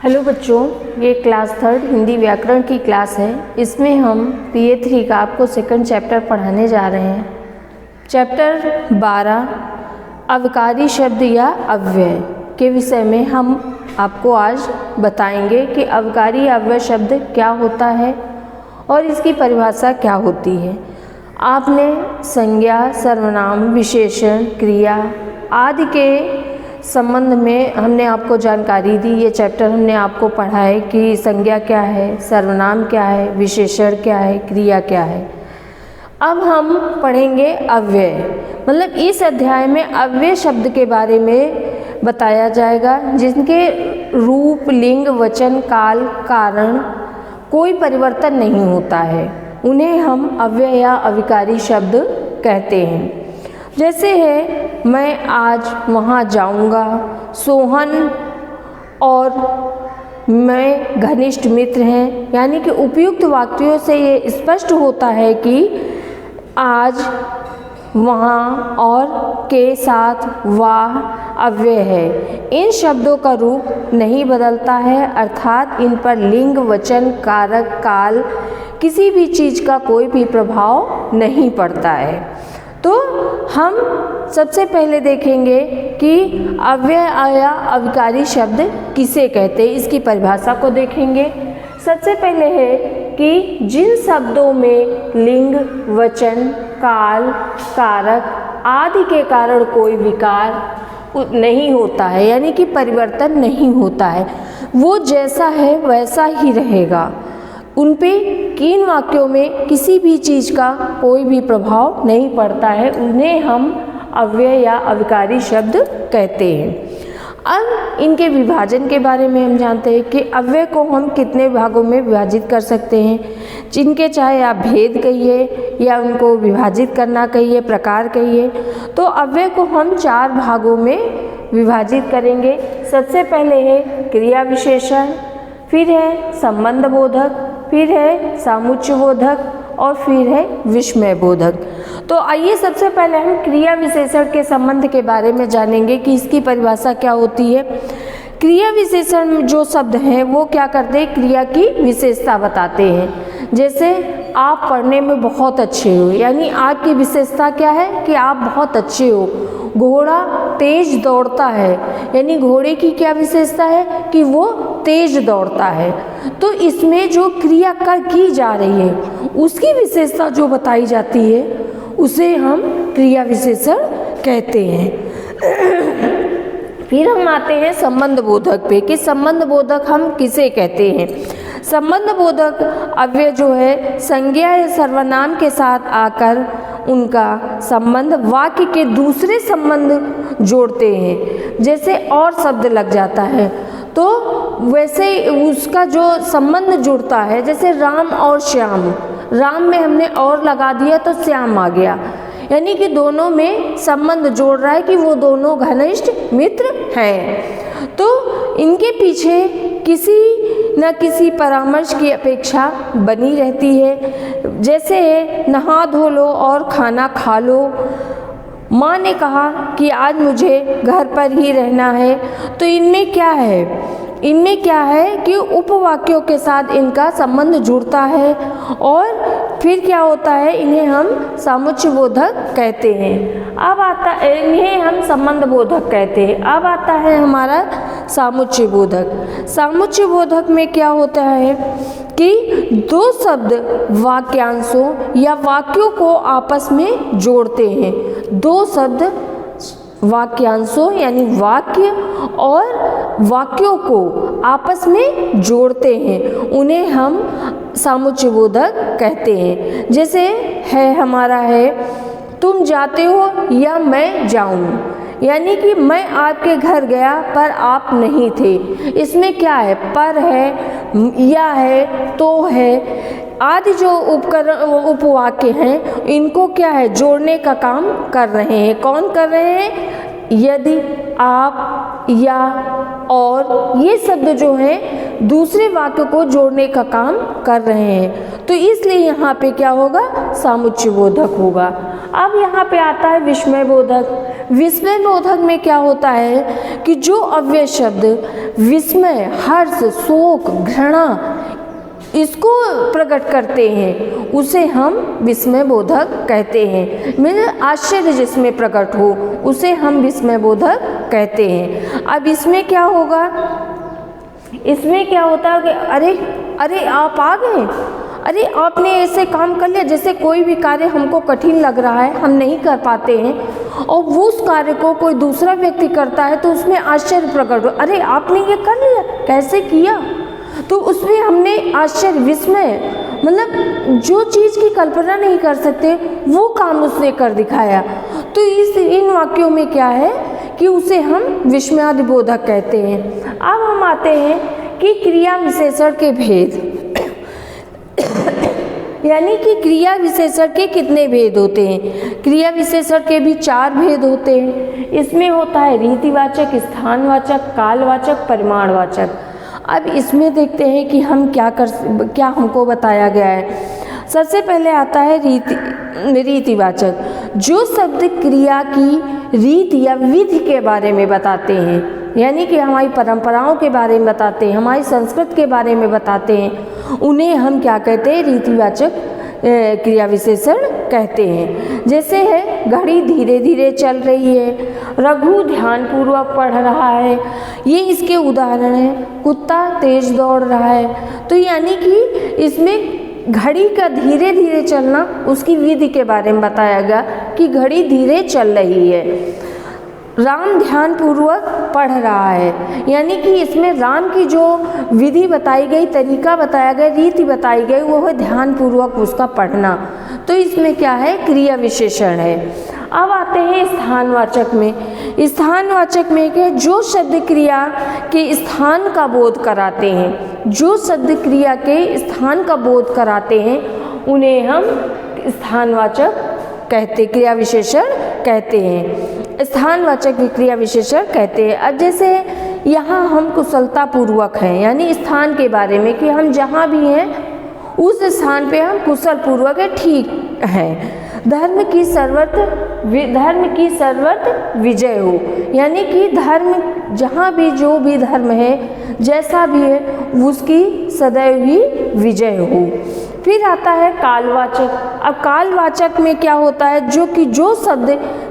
Hello बच्चों, ये class 3 Hindi व्याकरण की क्लास है। इसमें हम PA3 का आपको सेकंड चैप्टर पढ़ाने जा रहे हैं। चैप्टर 12 अवकारी शब्द या अव्यय के विषय में हम आपको आज बताएंगे कि अवकारी या अव्यय शब्द क्या होता है और इसकी परिभाषा क्या होती है। आपने संज्ञा, सर्वनाम, विशेषण, क्रिया आदि के संबंध में हमने आपको जानकारी दी। ये चैप्टर हमने आपको पढ़ा है कि संज्ञा क्या है, सर्वनाम क्या है, विशेषण क्या है, क्रिया क्या है। अब हम पढ़ेंगे अव्यय, मतलब इस अध्याय में अव्यय शब्द के बारे में बताया जाएगा, जिनके रूप, लिंग, वचन, काल, कारण कोई परिवर्तन नहीं होता है। उन्हें हम अव्यय या अविकारी शब्द कहते हैं। जैसे है मैं आज वहाँ जाऊँगा, सोहन और मैं घनिष्ठ मित्र हैं। यानी कि उपयुक्त वाक्यों से ये स्पष्ट होता है कि आज, वहाँ और के साथ वाह अव्यय है। इन शब्दों का रूप नहीं बदलता है, अर्थात इन पर लिंग, वचन, कारक, काल किसी भी चीज़ का कोई भी प्रभाव नहीं पड़ता है। तो हम सबसे पहले देखेंगे कि अव्यय या अविकारी शब्द किसे कहते हैं, इसकी परिभाषा को देखेंगे। सबसे पहले है कि जिन शब्दों में लिंग, वचन, काल, कारक आदि के कारण कोई विकार नहीं होता है, यानी कि परिवर्तन नहीं होता है, वो जैसा है वैसा ही रहेगा। उन पे किन वाक्यों में किसी भी चीज़ का कोई भी प्रभाव नहीं पड़ता है, उन्हें हम अव्यय या अविकारी शब्द कहते हैं। अब इनके विभाजन के बारे में हम जानते हैं कि अव्यय को हम कितने भागों में विभाजित कर सकते हैं, जिनके चाहे आप भेद कहिए या उनको विभाजित करना कहिए, प्रकार कहिए। तो अव्यय को हम 4 भागों में विभाजित करेंगे। सबसे पहले है क्रिया विशेषण, फिर है संबंध बोधक, फिर है सामुच्य बोधक और फिर है विस्मय बोधक। तो आइए सबसे पहले हम क्रिया विशेषण के संबंध के बारे में जानेंगे कि इसकी परिभाषा क्या होती है। क्रिया विशेषण में जो शब्द हैं वो क्या करते हैं, क्रिया की विशेषता बताते हैं। जैसे आप पढ़ने में बहुत अच्छे हो, यानी आपकी विशेषता क्या है कि आप बहुत अच्छे हो। घोड़ा तेज दौड़ता है, यानी घोड़े की क्या विशेषता है कि वो तेज दौड़ता है। तो इसमें जो क्रिया की जा रही है उसकी विशेषता जो बताई जाती है उसे हम क्रिया विशेषण कहते हैं। फिर हम आते हैं संबंध बोधक पे कि संबंध बोधक हम किसे कहते हैं। संबंध बोधक अव्यय जो है संज्ञा या सर्वनाम के साथ आकर उनका संबंध वाक्य के दूसरे संबंध जोड़ते हैं। जैसे और शब्द लग जाता है तो वैसे उसका जो संबंध जुड़ता है, जैसे राम और श्याम, राम में हमने और लगा दिया तो श्याम आ गया, यानी कि दोनों में संबंध जोड़ रहा है कि वो दोनों घनिष्ठ मित्र हैं। तो इनके पीछे किसी न किसी परामर्श की अपेक्षा बनी रहती है। जैसे नहा धो लो और खाना खा लो। माँ ने कहा कि आज मुझे घर पर ही रहना है। तो इनमें क्या है, इनमें क्या है कि उपवाक्यों के साथ इनका संबंध जुड़ता है और फिर क्या होता है, इन्हें हम सामुच्य बोधक कहते हैं। अब आता है, इन्हें हम संबंध बोधक कहते हैं। अब आता है हमारा सामुच्य बोधक। सामुच्य बोधक में क्या होता है कि 2 शब्द वाक्यांशों या वाक्यों को आपस में जोड़ते हैं। 2 शब्द वाक्यांशों यानी वाक्य और वाक्यों को आपस में जोड़ते हैं, उन्हें हम सामुच्य बोधक कहते हैं। जैसे है हमारा है तुम जाते हो या मैं जाऊं, यानी कि मैं आपके घर गया पर आप नहीं थे। इसमें क्या है, पर है, या है, तो है आदि जो उपवाक्य हैं इनको क्या है, जोड़ने का काम कर रहे हैं। कौन कर रहे हैं, यदि, आप, या, और ये शब्द जो हैं दूसरे वाक्य को जोड़ने का काम कर रहे हैं, तो इसलिए यहाँ पे क्या होगा, सामुच्चय बोधक होगा। अब यहाँ पे आता है विस्मय बोधक। विस्मय बोधक में क्या होता है कि जो अव्यय शब्द विस्मय, हर्ष, शोक, घृणा इसको प्रकट करते हैं उसे हम विस्मय बोधक कहते हैं। मेरे आश्चर्य जिसमें प्रकट हो उसे हम विस्मय बोधक कहते हैं। अब इसमें क्या होगा, इसमें क्या होता है कि अरे आप आ गए, अरे आपने ऐसे काम कर लिया, जैसे कोई भी कार्य हमको कठिन लग रहा है, हम नहीं कर पाते हैं और वो उस कार्य को कोई दूसरा व्यक्ति करता है तो उसमें आश्चर्य प्रकट हो, अरे आपने ये कर लिया, कैसे किया, तो उसमें हमने आश्चर्य, विस्मय, मतलब जो चीज़ की कल्पना नहीं कर सकते वो काम उसने कर दिखाया। तो इन वाक्यों में क्या है कि उसे हम विस्मयादि बोधक कहते हैं। अब हम आते हैं कि क्रिया विशेषण के भेद, यानी कि क्रिया विशेषण के कितने भेद होते हैं। क्रिया विशेषण के भी 4 भेद होते हैं। इसमें होता है रीतिवाचक, स्थानवाचक, कालवाचक, परिमाणवाचक। अब इसमें देखते हैं कि हम क्या हमको बताया गया है। सबसे पहले आता है रीतिवाचक, जो शब्द क्रिया की रीति या विधि के बारे में बताते हैं, यानी कि हमारी परंपराओं के बारे में बताते हैं, हमारी संस्कृति के बारे में बताते हैं, उन्हें हम क्या कहते हैं, रीतिवाचक क्रिया विशेषण कहते हैं। जैसे है घड़ी धीरे धीरे चल रही है, रघु ध्यानपूर्वक पढ़ रहा है, ये इसके उदाहरण हैं। कुत्ता तेज दौड़ रहा है, तो यानी कि इसमें घड़ी का धीरे धीरे चलना उसकी विधि के बारे में बताया गया कि घड़ी धीरे चल रही है। राम ध्यानपूर्वक पढ़ रहा है, यानी कि इसमें राम की जो विधि बताई गई, तरीका बताया गया, रीति बताई गई, वो है ध्यानपूर्वक उसका पढ़ना। तो इसमें क्या है, क्रिया विशेषण है। अब आते हैं स्थानवाचक में। स्थानवाचक में क्या, जो शब्द क्रिया के स्थान का बोध कराते हैं, जो शब्द क्रिया के स्थान का बोध कराते हैं उन्हें हम स्थानवाचक कहते, क्रिया विशेषण कहते हैं, स्थानवाचक क्रिया विशेषण कहते हैं। अब जैसे यहाँ हम कुशलता पूर्वक हैं, यानी स्थान के बारे में कि हम जहाँ भी हैं उस स्थान पे हम कुशल पूर्वक है, ठीक है। धर्म की सर्वत्र विजय हो, यानी कि धर्म जहाँ भी, जो भी धर्म है, जैसा भी है, उसकी सदैव ही विजय हो। फिर आता है कालवाचक। अब कालवाचक में क्या होता है, जो शब्द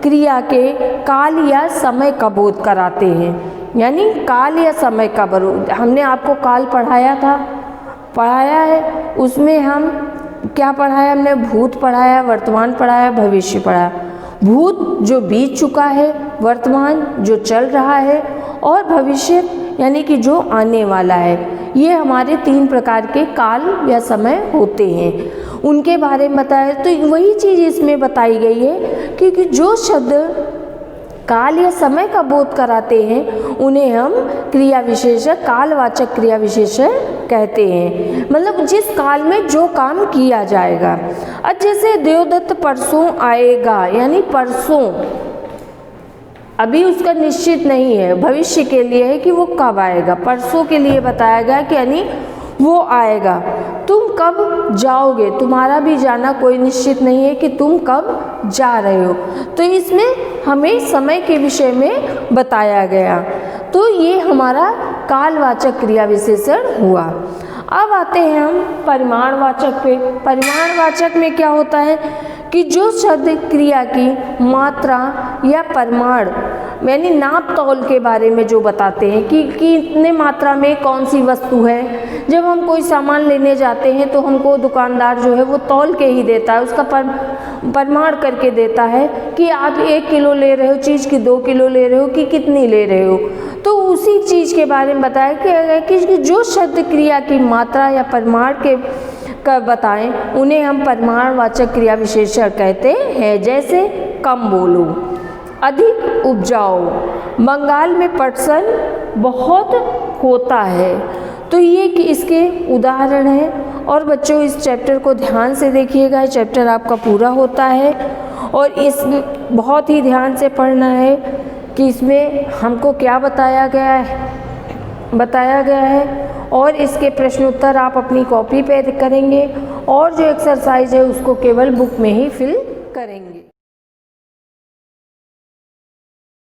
क्रिया के काल या समय का बोध कराते हैं, यानी काल या समय का बोध। हमने आपको काल पढ़ाया है, उसमें हम क्या पढ़ाया, हमने भूत पढ़ाया, वर्तमान पढ़ाया, भविष्य पढ़ाया। भूत जो बीत चुका है, वर्तमान जो चल रहा है, और भविष्य यानी कि जो आने वाला है। ये हमारे 3 प्रकार के काल या समय होते हैं, उनके बारे में बताया। तो वही चीज़ इसमें बताई गई है क्योंकि जो शब्द काल या समय का बोध कराते हैं उन्हें हम क्रिया विशेषण, कालवाचक क्रिया विशेषण कहते हैं, मतलब जिस काल में जो काम किया जाएगा। अब जैसे देवदत्त परसों आएगा, यानी परसों, अभी उसका निश्चित नहीं है, भविष्य के लिए है कि वो कब आएगा, परसों के लिए बताया गया कि यानी वो आएगा। तुम कब जाओगे, तुम्हारा भी जाना कोई निश्चित नहीं है कि तुम कब जा रहे हो, तो इसमें हमें समय के विषय में बताया गया। तो ये हमारा कालवाचक क्रिया विशेषण हुआ। अब आते हैं हम परिमाणवाचक पे। परिमाणवाचक में क्या होता है कि जो शब्द क्रिया की मात्रा या परिमाण, यानी नाप तौल के बारे में जो बताते हैं कि कितने मात्रा में कौन सी वस्तु है। जब हम कोई सामान लेने जाते हैं तो हमको दुकानदार जो है वो तौल के ही देता है, उसका परिमाण करके देता है कि आप 1 किलो ले रहे हो चीज़ की, 2 किलो ले रहे हो कि कितनी ले रहे हो। तो उसी चीज़ के बारे में बताया कि जो शब्द क्रिया की मात्रा या परिमाण के बताएं उन्हें हम परिमाणवाचक क्रिया विशेषण कहते हैं। जैसे कम बोलो, अधिक उपजाओ, बंगाल में पटसन बहुत होता है। तो ये कि इसके उदाहरण हैं। और बच्चों इस चैप्टर को ध्यान से देखिएगा, चैप्टर आपका पूरा होता है और इस बहुत ही ध्यान से पढ़ना है कि इसमें हमको क्या बताया गया है बताया गया है और इसके प्रश्न उत्तर आप अपनी कॉपी पे करेंगे और जो एक्सरसाइज है उसको केवल बुक में ही फिल करेंगे।